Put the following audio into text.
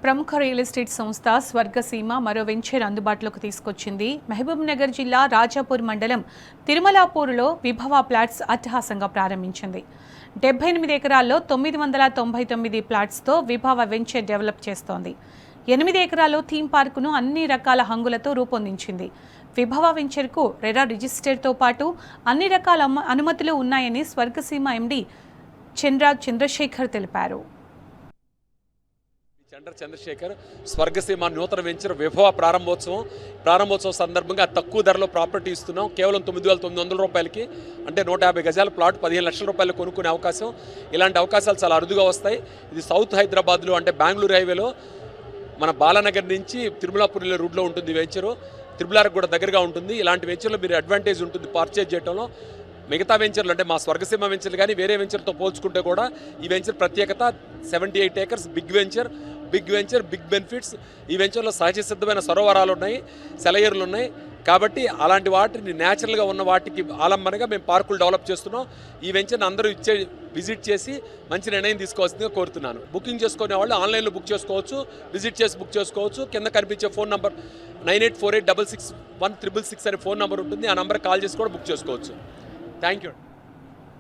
ప్రముఖ real estate సంస్థ స్వర్గసీమ మరో వెంచర్ అందుబాటులోకి తీసుకొచ్చింది. మహబూబ్ నగర్ జిల్లా రాజాపూర్ మండలం తిరుమలాపూర్లో విభవ ప్లాట్స్ అట్టహాసంగా ప్రారంభించింది. 78 ఎకరాల్లో 999 ప్లాట్స్తో విభవ వెంచర్ డెవలప్ చేస్తోంది. 8 ఎకరాల్లో థీమ్ పార్కును అన్ని రకాల హంగులతో రూపొందించింది. విభవ వెంచర్కు రెరా రిజిస్టర్తో పాటు అన్ని రకాల అనుమతులు ఉన్నాయని స్వర్గసీమ ఎండీ చంద్రశేఖర్ తెలిపారు. చంద్రశేఖర్ స్వర్గసీమ నూతన వెంచర్ విభవ ప్రారంభోత్సవం సందర్భంగా తక్కువ ధరలో ప్రాపర్టీ ఇస్తున్నాం. కేవలం 9,900 రూపాయలకి, అంటే 150 గజాల ప్లాట్ 15 లక్షల రూపాయలు కొనుక్కునే అవకాశం. ఇలాంటి అవకాశాలు చాలా అరుదుగా వస్తాయి. ఇది సౌత్ హైదరాబాద్లో అంటే బెంగళూరు హైవేలో మన బాలానగర్ నుంచి తిరుమలాపురి రూట్లో ఉంటుంది. వెంచరు తిరుమలాకు కూడా దగ్గరగా ఉంటుంది. ఇలాంటి వెంచర్లో మీరు అడ్వాంటేజ్ ఉంటుంది పర్చేజ్ చేయడంలో. మిగతా వెంచర్లు అంటే మా స్వర్గసీమ వెంచర్లు కానీ వేరే వెంచర్తో పోల్చుకుంటే కూడా ఈ వెంచర్ ప్రత్యేకత 78 acres big venture, big benefits. ఈ వెంచర్లో సహజ సిద్ధమైన సరోవరాలు ఉన్నాయి, సెలయేరులు ఉన్నాయి. కాబట్టి అలాంటి వాటిని న్యాచురల్గా ఉన్న వాటికి ఆలంబనగా మేము పార్కులు డెవలప్ చేస్తున్నాం. ఈ వెంచర్ని అందరూ విజిట్ చేసి మంచి నిర్ణయం తీసుకోవాల్సిందిగా కోరుతున్నాను. బుకింగ్ చేసుకునే వాళ్ళు ఆన్లైన్లో బుక్ చేసుకోవచ్చు, విజిట్ చేసి బుక్ చేసుకోవచ్చు. కింద కనిపించే ఫోన్ నంబర్ 9848661666 అనే ఫోన్ నెంబర్ ఉంటుంది. ఆ నెంబర్ కాల్ చేసి కూడా బుక్ చేసుకోవచ్చు. Thank you.